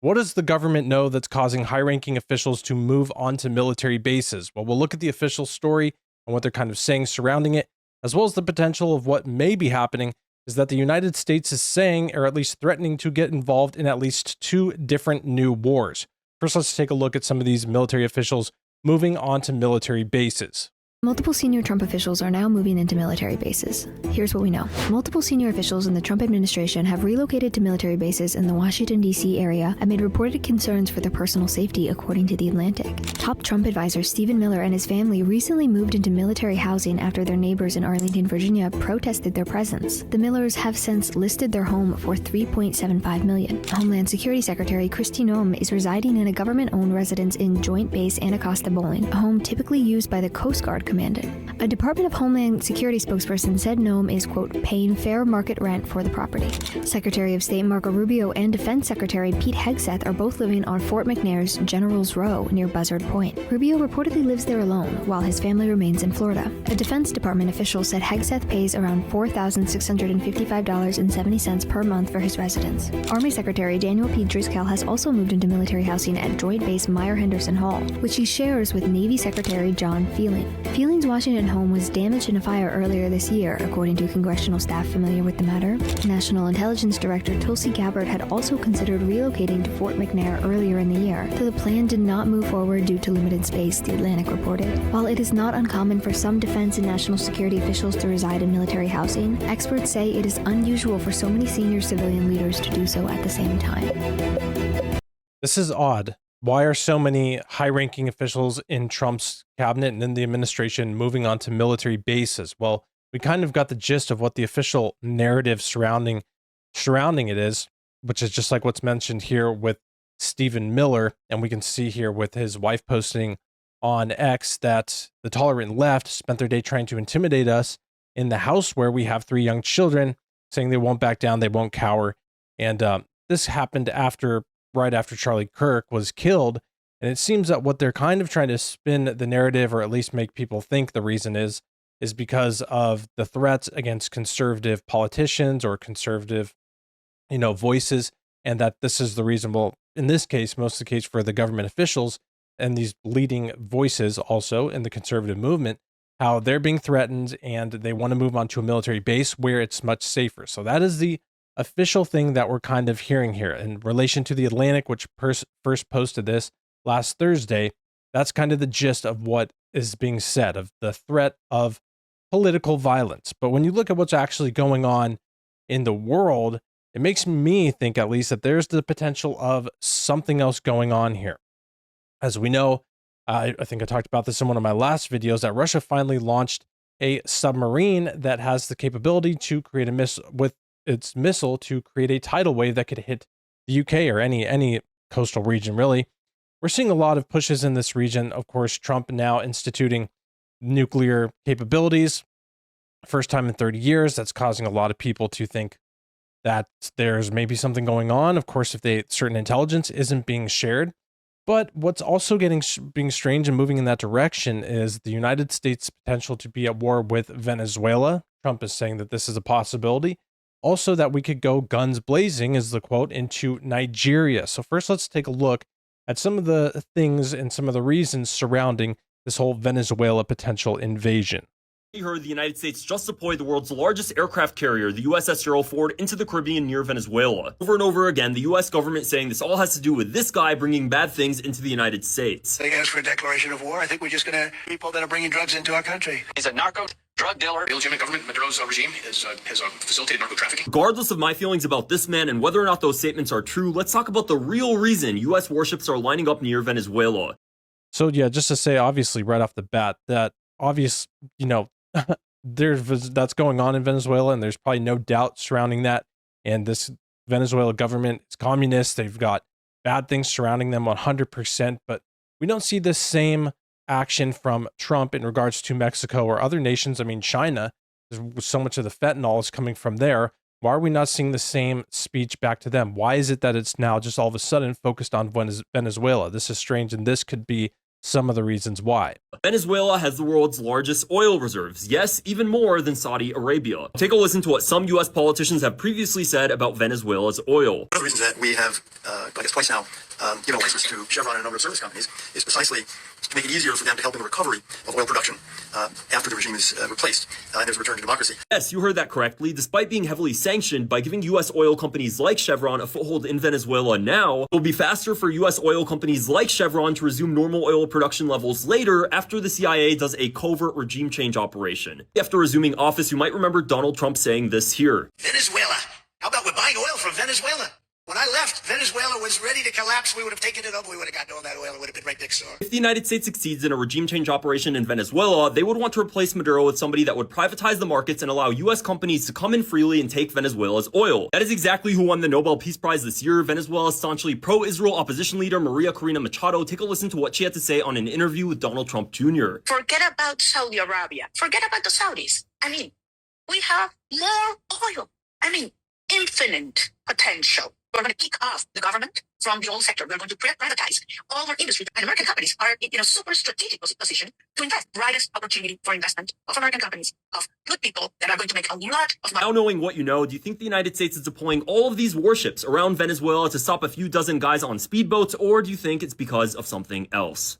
What does the government know that's causing high-ranking officials to move onto military bases? Well, we'll look at the official story and what they're kind of saying surrounding it, as well as the potential of what may be happening is that the United States is saying, or at least threatening to get involved in at least two different new wars. First, let's take a look at some of these military officials moving onto military bases. Multiple senior Trump officials are now moving into military bases. Here's what we know. Multiple senior officials in the Trump administration have relocated to military bases in the Washington, D.C. area amid reported concerns for their personal safety, according to The Atlantic. Top Trump advisor Stephen Miller and his family recently moved into military housing after their neighbors in Arlington, Virginia protested their presence. The Millers have since listed their home for $3.75 million. Homeland Security Secretary Kristi Noem is residing in a government-owned residence in Joint Base Anacostia Bowling, a home typically used by the Coast Guard Commandant. A Department of Homeland Security spokesperson said Noem is, quote, paying fair market rent for the property. Secretary of State Marco Rubio and Defense Secretary Pete Hegseth are both living on Fort McNair's General's Row near Buzzard Point. Rubio reportedly lives there alone, while his family remains in Florida. A Defense Department official said Hegseth pays around $4,655.70 per month for his residence. Army Secretary Daniel P. Driscoll has also moved into military housing at Joint Base Meyer-Henderson Hall, which he shares with Navy Secretary John Feeling. Feeling's Washington home was damaged in a fire earlier this year, according to congressional staff familiar with the matter. National Intelligence Director Tulsi Gabbard had also considered relocating to Fort McNair earlier in the year, though the plan did not move forward due to limited space, The Atlantic reported. While it is not uncommon for some defense and national security officials to reside in military housing, experts say it is unusual for so many senior civilian leaders to do so at the same time. This is odd. Why are so many high-ranking officials in Trump's cabinet and in the administration moving on to military bases? Well, we kind of got the gist of what the official narrative surrounding it is, which is just like what's mentioned here with Stephen Miller, and we can see here with his wife posting on X that the tolerant left spent their day trying to intimidate us in the house where we have 3 young children, saying they won't back down, they won't cower. And this happened right after Charlie Kirk was killed. And it seems that what they're kind of trying to spin the narrative, or at least make people think the reason is because of the threats against conservative politicians or conservative, voices. And that this is the reason, well, in this case, most of the case for the government officials and these leading voices also in the conservative movement, how they're being threatened and they want to move on to a military base where it's much safer. So that is the official thing that we're kind of hearing here in relation to The Atlantic, which first posted this last Thursday. That's kind of the gist of what is being said, of the threat of political violence. But when you look at what's actually going on in the world, it makes me think, at least, that there's the potential of something else going on here. As we know, I think I talked about this in one of my last videos, that Russia finally launched a submarine that has the capability to create a missile with its missile to create a tidal wave that could hit the UK or any coastal region, really. We're seeing a lot of pushes in this region. Of course, Trump now instituting nuclear capabilities. First time in 30 years, that's causing a lot of people to think that there's maybe something going on. Of course, if certain intelligence isn't being shared. But what's also being strange and moving in that direction is the United States' potential to be at war with Venezuela. Trump is saying that this is a possibility. Also, that we could go guns blazing, is the quote, into Nigeria. So first, let's take a look at some of the things and some of the reasons surrounding this whole Venezuela potential invasion. You heard the United States just deployed the world's largest aircraft carrier, the USS Gerald Ford, into the Caribbean near Venezuela. Over and over again, the US government saying this all has to do with this guy bringing bad things into the United States. They asked for a declaration of war. I think we're just going to people that are bringing drugs into our country. He's a narco drug dealer. The illegitimate government, Maduro's regime, has facilitated narco trafficking. Regardless of my feelings about this man and whether or not those statements are true, let's talk about the real reason US warships are lining up near Venezuela. So yeah, just to say, obviously, right off the bat, that obvious, that's going on in Venezuela, and there's probably no doubt surrounding that. And this Venezuela government is communist. They've got bad things surrounding them 100%, but we don't see the same action from Trump in regards to Mexico or other nations. I mean, China, so much of the fentanyl is coming from there. Why are we not seeing the same speech back to them? Why is it that it's now just all of a sudden focused on Venezuela? This is strange, and this could be some of the reasons why. Venezuela has the world's largest oil reserves. Yes, even more than Saudi Arabia. Take a listen to what some U.S. politicians have previously said about Venezuela's oil. One of the reasons that we have, I guess twice now, given a license to Chevron and a number of service companies is precisely to make it easier for them to help in the recovery of oil production after the regime is replaced and there's a return to democracy. Yes, you heard that correctly. Despite being heavily sanctioned, by giving U.S. oil companies like Chevron a foothold in Venezuela now, it will be faster for U.S. oil companies like Chevron to resume normal oil production levels later after the CIA does a covert regime change operation. After resuming office, you might remember Donald Trump saying this here. Venezuela. How about we're buying oil from Venezuela? When I left, Venezuela was ready to collapse. We would have taken it over. We would have gotten all that oil. It would have been right next door. If the United States succeeds in a regime change operation in Venezuela, they would want to replace Maduro with somebody that would privatize the markets and allow U.S. companies to come in freely and take Venezuela's oil. That is exactly who won the Nobel Peace Prize this year, Venezuela's staunchly pro-Israel opposition leader Maria Corina Machado. Take a listen to what she had to say on an interview with Donald Trump Jr. Forget about Saudi Arabia. Forget about the Saudis. I mean, we have more oil. I mean, infinite potential. We're going to kick off the government from the oil sector. We're going to privatize all our industry. And American companies are in a super strategic position to invest. Brightest opportunity for investment of American companies, of good people that are going to make a lot of money. Now knowing what you know, do you think the United States is deploying all of these warships around Venezuela to stop a few dozen guys on speedboats, or do you think it's because of something else?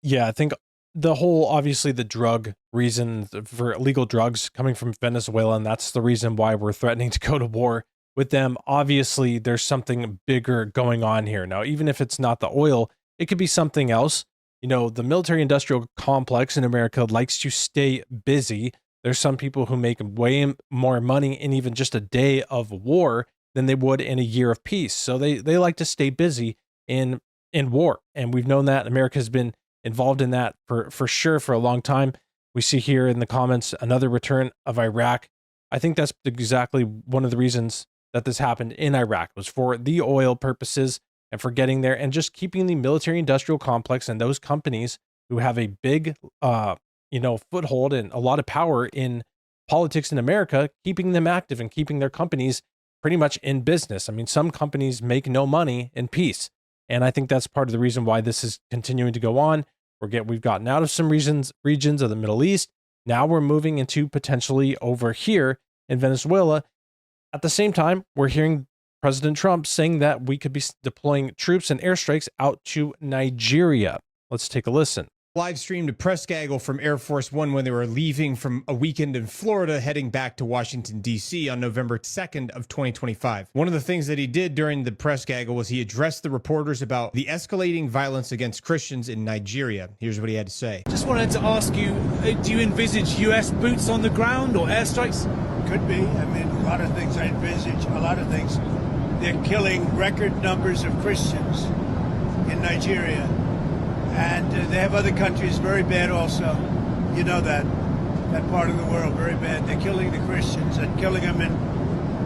Yeah, I think the whole, obviously the drug reason for illegal drugs coming from Venezuela, and that's the reason why we're threatening to go to war with them. Obviously, there's something bigger going on here. Now, even if it's not the oil, it could be something else. You know, the military-industrial complex in America likes to stay busy. There's some people who make way more money in even just a day of war than they would in a year of peace. So they like to stay busy in war. And we've known that America has been involved in that for sure for a long time. We see here in the comments another return of Iraq. I think that's exactly one of the reasons that this happened in Iraq, was for the oil purposes and for getting there and just keeping the military industrial complex and those companies who have a big, foothold and a lot of power in politics in America, keeping them active and keeping their companies pretty much in business. I mean, some companies make no money in peace. And I think that's part of the reason why this is continuing to go on. We've gotten out of some regions of the Middle East. Now we're moving into potentially over here in Venezuela. At the same time, we're hearing President Trump saying that we could be deploying troops and airstrikes out to Nigeria. Let's take a listen. Live streamed a press gaggle from Air Force One when they were leaving from a weekend in Florida, heading back to Washington, D.C. on November 2nd of 2025. One of the things that he did during the press gaggle was he addressed the reporters about the escalating violence against Christians in Nigeria. Here's what he had to say. Just wanted to ask you, do you envisage U.S. boots on the ground or airstrikes? Could be. I mean, a lot of things I envisage, a lot of things. They're killing record numbers of Christians in Nigeria. And they have other countries very bad also. You know that part of the world, very bad. They're killing the Christians and killing them in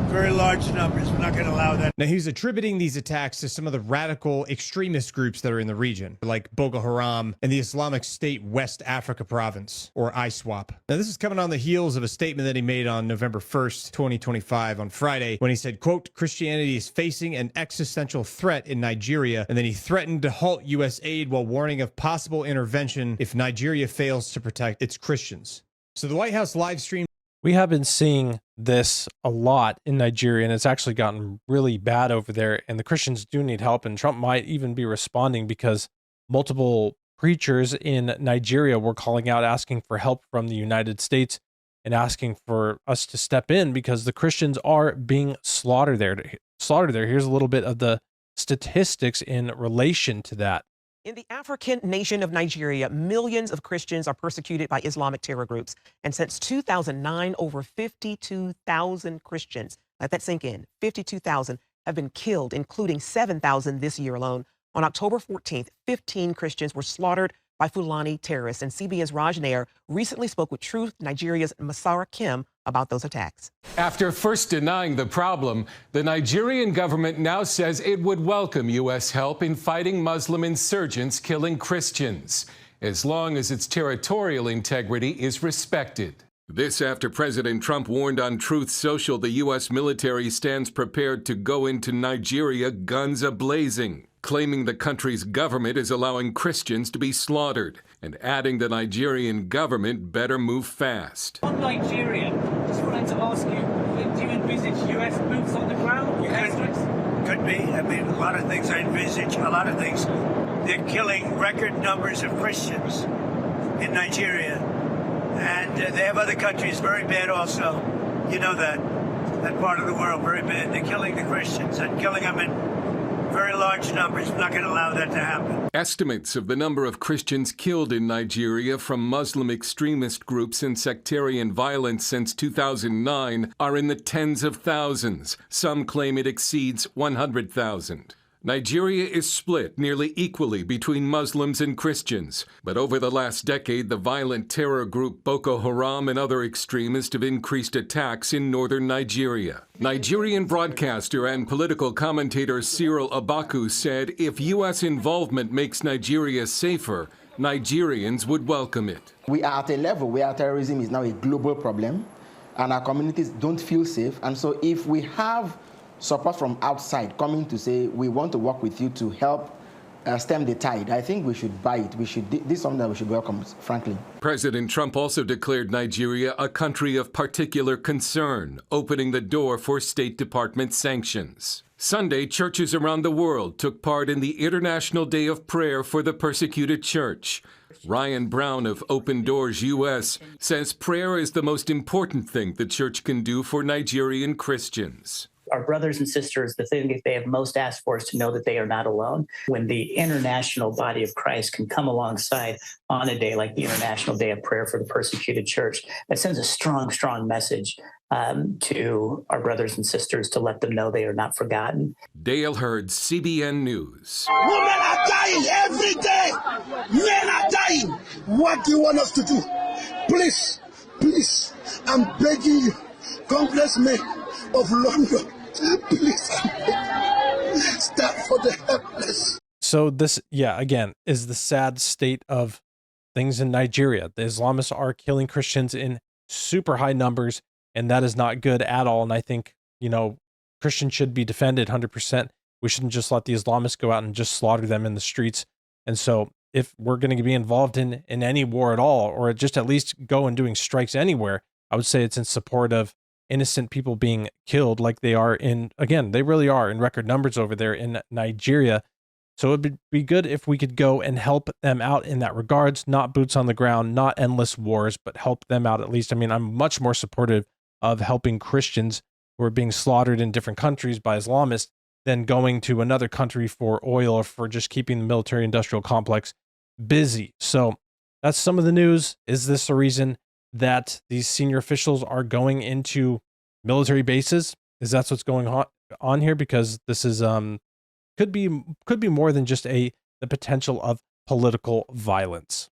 very large numbers. We're not going to allow that. Now, he's attributing these attacks to some of the radical extremist groups that are in the region, like Boko Haram and the Islamic State West Africa Province, or ISWAP. Now, this is coming on the heels of a statement that he made on November 1st, 2025, on Friday, when he said, quote, Christianity is facing an existential threat in Nigeria, and then he threatened to halt U.S. aid while warning of possible intervention if Nigeria fails to protect its Christians. So the White House live streamed. We have been seeing this a lot in Nigeria, and it's actually gotten really bad over there, and the Christians do need help, and Trump might even be responding because multiple preachers in Nigeria were calling out, asking for help from the United States and asking for us to step in because the Christians are being slaughtered there. Here's a little bit of the statistics in relation to that. In the African nation of Nigeria, millions of Christians are persecuted by Islamic terror groups. And since 2009, over 52,000 Christians, let that sink in, 52,000 have been killed, including 7,000 this year alone. On October 14th, 15 Christians were slaughtered by Fulani terrorists. And CBN's Raj Nair recently spoke with Truth Nigeria's Masara Kim about those attacks. After first denying the problem, the Nigerian government now says it would welcome U.S. help in fighting Muslim insurgents killing Christians, as long as its territorial integrity is respected. This after President Trump warned on Truth Social the U.S. military stands prepared to go into Nigeria guns a-blazing, claiming the country's government is allowing Christians to be slaughtered, and adding the Nigerian government better move fast. On Nigeria, just wanted to ask you, do you envisage U.S. boots on the ground? Could be. I mean, a lot of things I envisage, a lot of things. They're killing record numbers of Christians in Nigeria. And they have other countries very bad also. You know that part of the world very bad. They're killing the Christians and killing them in very large numbers. We're not going to allow that to happen. Estimates of the number of Christians killed in Nigeria from Muslim extremist groups and sectarian violence since 2009 are in the tens of thousands. Some claim it exceeds 100,000. Nigeria is split nearly equally between Muslims and Christians, but over the last decade, the violent terror group Boko Haram and other extremists have increased attacks in northern Nigeria. Nigerian broadcaster and political commentator Cyril Abaku said if U.S. involvement makes Nigeria safer, Nigerians would welcome it. We are at a level where terrorism is now a global problem, and our communities don't feel safe. And so if we have support from outside coming to say, we want to work with you to help stem the tide, I think we should buy it. This is something that we should welcome, frankly. President Trump also declared Nigeria a country of particular concern, opening the door for State Department sanctions. Sunday, churches around the world took part in the International Day of Prayer for the Persecuted Church. Ryan Brown of Open Doors U.S. says prayer is the most important thing the church can do for Nigerian Christians. Our brothers and sisters, the thing that they have most asked for is to know that they are not alone. When the international body of Christ can come alongside on a day like the International Day of Prayer for the Persecuted Church, that sends a strong, strong message to our brothers and sisters to let them know they are not forgotten. Dale Hurd, CBN News. Women are dying every day. Men are dying. What do you want us to do? Please, please, I'm begging you, Congress men of London, please stand for the helpless. So this, again, is the sad state of things in Nigeria. The Islamists are killing Christians in super high numbers, and that is not good at all. And I think, Christians should be defended 100%. We shouldn't just let the Islamists go out and just slaughter them in the streets. And so if we're going to be involved in any war at all, or just at least go and doing strikes anywhere, I would say it's in support of innocent people being killed like they are they really are in record numbers over there in Nigeria. So it would be good if we could go and help them out in that regards, not boots on the ground, not endless wars, but help them out at least. I mean, I'm much more supportive of helping Christians who are being slaughtered in different countries by Islamists than going to another country for oil or for just keeping the military industrial complex busy. So that's some of the news. Is this a reason that these senior officials are going into military bases? Is that what's going on here? Because this is could be more than just the potential of political violence.